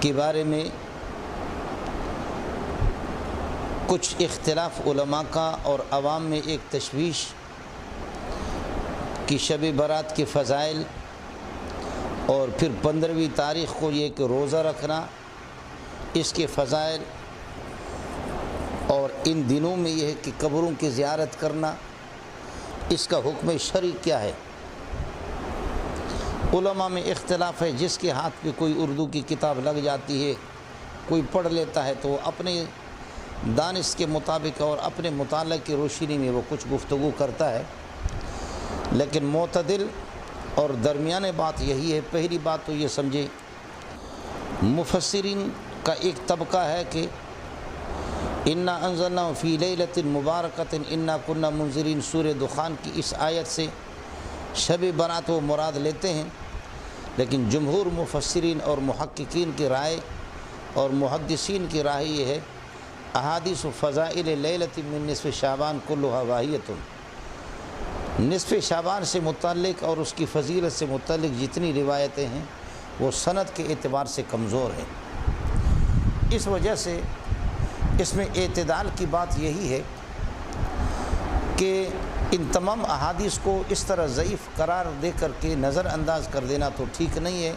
کے بارے میں کچھ اختلاف علماء کا اور عوام میں ایک تشویش کہ شب برات کے فضائل اور پھر 15ویں تاریخ کو یہ کہ روزہ رکھنا اس کے فضائل اور ان دنوں میں یہ ہے کہ قبروں کی زیارت کرنا اس کا حکم شرعی کیا ہے۔ علماء میں اختلاف ہے، جس کے ہاتھ پہ کوئی اردو کی کتاب لگ جاتی ہے کوئی پڑھ لیتا ہے تو وہ اپنے دانش کے مطابق اور اپنے مطالعہ کی روشنی میں وہ کچھ گفتگو کرتا ہے، لیکن معتدل اور درمیانے بات یہی ہے۔ پہلی بات تو یہ سمجھے مفسرین کا ایک طبقہ ہے کہ انا انزلنا فی لیلۃ مبارکۃ انا کنا منذرین، سورہ دخان کی اس آیت سے شب برات وہ مراد لیتے ہیں، لیکن جمہور مفسرین اور محققین کی رائے اور محدثین کی رائے یہ ہے احادیث و فضائل لیلۃ من نصف شعبان کلھا واہیۃ، نصف شعبان سے متعلق اور اس کی فضیلت سے متعلق جتنی روایتیں ہیں وہ سند کے اعتبار سے کمزور ہیں۔ اس وجہ سے اس میں اعتدال کی بات یہی ہے کہ ان تمام احادیث کو اس طرح ضعیف قرار دے کر کے نظر انداز کر دینا تو ٹھیک نہیں ہے۔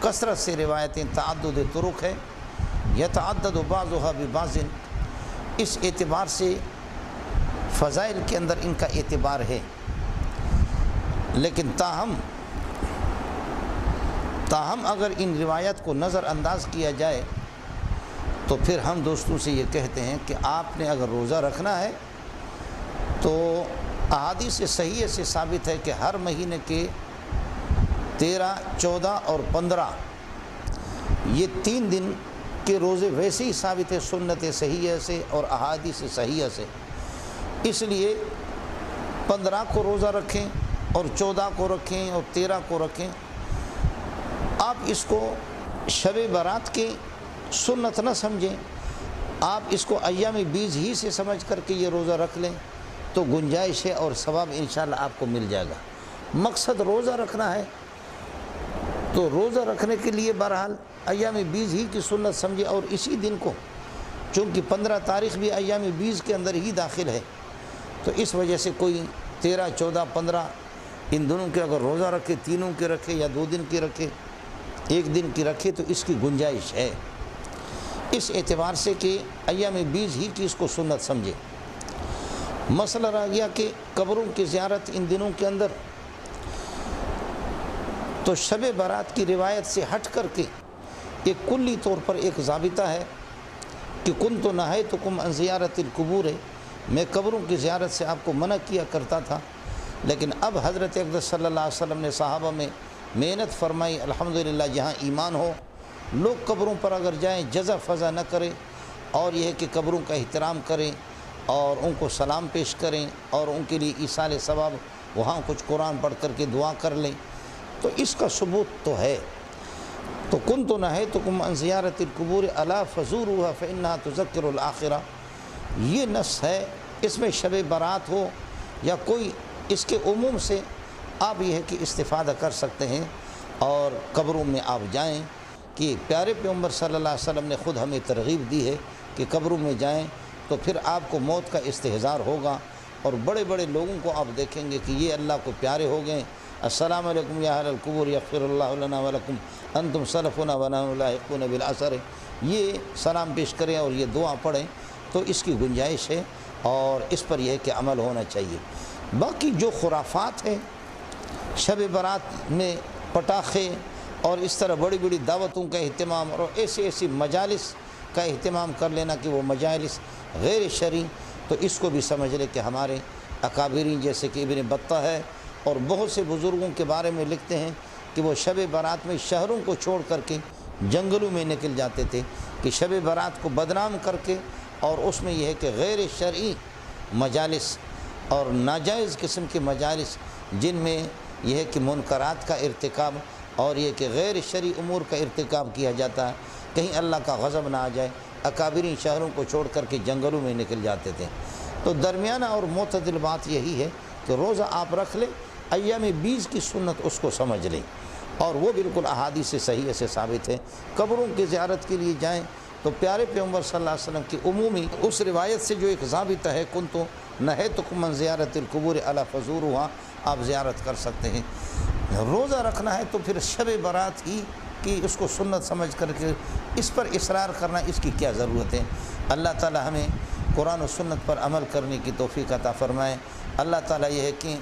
کثرت سے روایتیں تعدد طرق ہے، یتعدد بعضها ببعض، اس اعتبار سے فضائل کے اندر ان کا اعتبار ہے، لیکن تاہم اگر ان روایت کو نظر انداز کیا جائے تو پھر ہم دوستوں سے یہ کہتے ہیں کہ آپ نے اگر روزہ رکھنا ہے تو احادیث صحیح سے ثابت ہے کہ ہر مہینے کے 13، 14 اور 15 یہ 3 دن کے روزے ویسے ہی ثابت ہے سنت صحیح سے اور احادیث صحیح سے، اس لیے 15 کو روزہ رکھیں اور 14 کو رکھیں اور 13 کو رکھیں۔ آپ اس کو شب برات کے سنت نہ سمجھیں، آپ اس کو ایام بیز ہی سے سمجھ کر کے یہ روزہ رکھ لیں تو گنجائش ہے اور ثواب انشاءاللہ آپ کو مل جائے گا۔ مقصد روزہ رکھنا ہے تو روزہ رکھنے کے لیے بہرحال ایام بیز ہی کی سنت سمجھے، اور اسی دن کو چونکہ 15 تاریخ بھی ایام بیز کے اندر ہی داخل ہے تو اس وجہ سے کوئی 13، 14، 15 ان دنوں کے اگر روزہ رکھے، تینوں کے رکھے یا 2 دن کی رکھے، 1 دن کی رکھے تو اس کی گنجائش ہے، اس اعتبار سے کہ ایام بیز ہی کی اس کو سنت سمجھے۔ مسئلہ رہ گیا کہ قبروں کی زیارت ان دنوں کے اندر، تو شب برات کی روایت سے ہٹ کر کے ایک کلی طور پر ایک ضابطہ ہے کہ کنت نہیتکم عن زیارت القبور، میں قبروں کی زیارت سے آپ کو منع کیا کرتا تھا، لیکن اب حضرت اقدس صلی اللہ علیہ وسلم نے صحابہ میں محنت فرمائی، الحمدللہ جہاں ایمان ہو لوگ قبروں پر اگر جائیں جزا فضا نہ کریں، اور یہ ہے کہ قبروں کا احترام کریں اور ان کو سلام پیش کریں اور ان کے لیے ایصال ثواب وہاں کچھ قرآن پڑھ کر کے دعا کر لیں، تو اس کا ثبوت تو ہے۔ تو کنت نہیتکم عن زیارت القبور الا فزوروها فانها تذکر الآخرہ، یہ نص ہے، اس میں شب برات ہو یا کوئی اس کے عموم سے آپ یہ ہے کہ استفادہ کر سکتے ہیں اور قبروں میں آپ جائیں، کہ پیارے پیغمبر صلی اللہ علیہ وسلم نے خود ہمیں ترغیب دی ہے کہ قبروں میں جائیں تو پھر آپ کو موت کا استحضار ہوگا، اور بڑے بڑے لوگوں کو آپ دیکھیں گے کہ یہ اللہ کو پیارے ہو گئے، السلام علیکم یا اہل القبور یغفر اللہ لنا ولکم انتم سلفنا ونحن لاحقون بالعصر، یہ سلام پیش کریں اور یہ دعا پڑھیں، تو اس کی گنجائش ہے اور اس پر یہ ہے کہ عمل ہونا چاہیے۔ باقی جو خرافات ہیں شب برات میں پٹاخے اور اس طرح بڑی بڑی دعوتوں کا اہتمام اور ایسی مجالس کا اہتمام کر لینا کہ وہ مجالس غیر شرعی، تو اس کو بھی سمجھ لے کہ ہمارے اکابرین جیسے کہ ابن بطہ ہے اور بہت سے بزرگوں کے بارے میں لکھتے ہیں کہ وہ شب برات میں شہروں کو چھوڑ کر کے جنگلوں میں نکل جاتے تھے، کہ شب برات کو بدنام کر کے اور اس میں یہ ہے کہ غیر شرعی مجالس اور ناجائز قسم کے مجالس جن میں یہ ہے کہ منکرات کا ارتکاب اور یہ کہ غیر شرعی امور کا ارتکاب کیا جاتا ہے، کہیں اللہ کا غضب نہ آ جائے، اکابرین شہروں کو چھوڑ کر کے جنگلوں میں نکل جاتے تھے۔ تو درمیانہ اور معتدل بات یہی ہے کہ روزہ آپ رکھ لیں، ایام بیز کی سنت اس کو سمجھ لیں، اور وہ بالکل احادیث سے صحیح سے ثابت ہے۔ قبروں کی زیارت کے لیے جائیں تو پیارے پیغمبر صلی اللہ علیہ وسلم کی عمومی اس روایت سے جو ایک ضابطہ ہے کنتو نہیتکم عن زیارت القبور الا فزوروہا، آپ زیارت کر سکتے ہیں۔ روزہ رکھنا ہے تو پھر شب برات ہی کی اس کو سنت سمجھ کر کے اس پر اصرار کرنا، اس کی کیا ضرورت ہے؟ اللہ تعالی ہمیں قرآن و سنت پر عمل کرنے کی توفیق عطا فرمائے۔ اللہ تعالیٰ یہ ہے کہ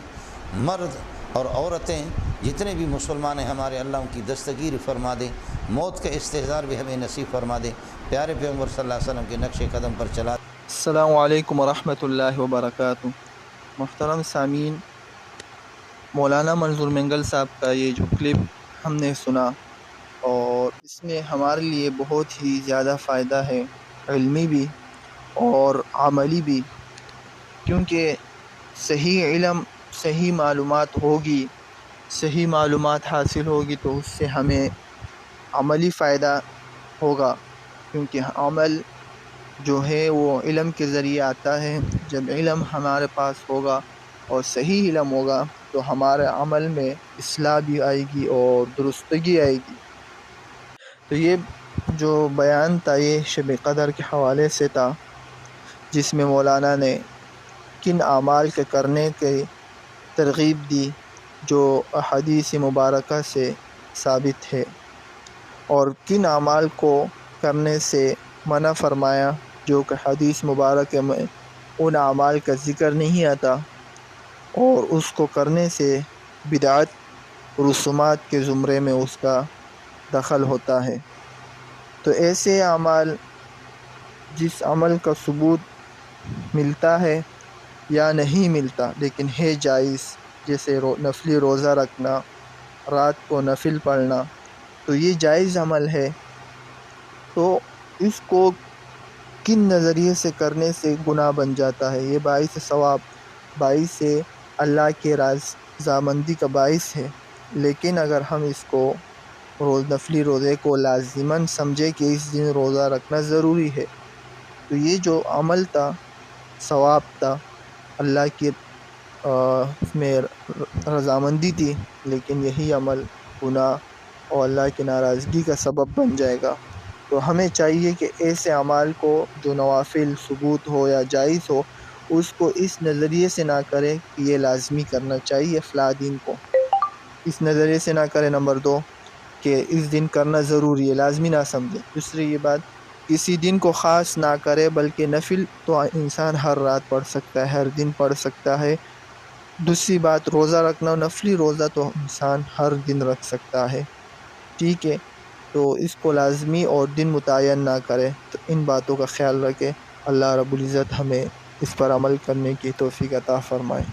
مرد اور عورتیں جتنے بھی مسلمان ہیں ہمارے، اللہ ان کی دستگیر فرما دے، موت کا استحضار بھی ہمیں نصیب فرما دے، پیارے پیغمبر صلی اللہ علیہ وسلم کے نقش قدم پر چلا۔ السلام علیکم ورحمۃ اللہ وبرکاتہ۔ محترم سامعین، مولانا منظور مینگل صاحب کا یہ جو کلپ ہم نے سنا، اور اس میں ہمارے لیے بہت ہی زیادہ فائدہ ہے، علمی بھی اور عملی بھی، کیونکہ صحیح علم، صحیح معلومات ہوگی، صحیح معلومات حاصل ہوگی تو اس سے ہمیں عملی فائدہ ہوگا، کیونکہ عمل جو ہے وہ علم کے ذریعے آتا ہے۔ جب علم ہمارے پاس ہوگا اور صحیح علم ہوگا تو ہمارے عمل میں اصلاح بھی آئے گی اور درستگی آئے گی۔ تو یہ جو بیان تھا یہ شب قدر کے حوالے سے تھا، جس میں مولانا نے کن اعمال کے کرنے کی ترغیب دی جو احادیث مبارکہ سے ثابت ہے، اور کن اعمال کو کرنے سے منع فرمایا جو کہ حدیث مبارکہ میں ان اعمال کا ذکر نہیں آتا، اور اس کو کرنے سے بدعت رسومات کے زمرے میں اس کا دخل ہوتا ہے۔ تو ایسے اعمال جس عمل کا ثبوت ملتا ہے یا نہیں ملتا لیکن ہے جائز، جیسے نفلی روزہ رکھنا، رات کو نفل پڑھنا، تو یہ جائز عمل ہے، تو اس کو کن نظریے سے کرنے سے گناہ بن جاتا ہے؟ یہ باعث ثواب، باعث اللہ کے رضامندی کا باعث ہے۔ لیکن اگر ہم اس کو نفلی روزے کو لازماً سمجھے کہ اس دن روزہ رکھنا ضروری ہے، تو یہ جو عمل تھا ثواب تھا، اللہ کی اس میں رضامندی تھی، لیکن یہی عمل گناہ اور اللہ کی ناراضگی کا سبب بن جائے گا۔ تو ہمیں چاہیے کہ ایسے اعمال کو جو نوافل ثبوت ہو یا جائز ہو، اس کو اس نظریے سے نہ کرے کہ یہ لازمی کرنا چاہیے فلاں دن کو، اس نظریے سے نہ کرے۔ نمبر 2 کہ اس دن کرنا ضروری ہے، لازمی نہ سمجھے۔ دوسری یہ بات، کسی دن کو خاص نہ کرے، بلکہ نفل تو انسان ہر رات پڑھ سکتا ہے، ہر دن پڑھ سکتا ہے۔ دوسری بات، روزہ رکھنا، نفلی روزہ تو انسان ہر دن رکھ سکتا ہے، ٹھیک ہے؟ تو اس کو لازمی اور دن متعین نہ کرے۔ تو ان باتوں کا خیال رکھے۔ اللہ رب العزت ہمیں اس پر عمل کرنے کی توفیق عطا فرمائے۔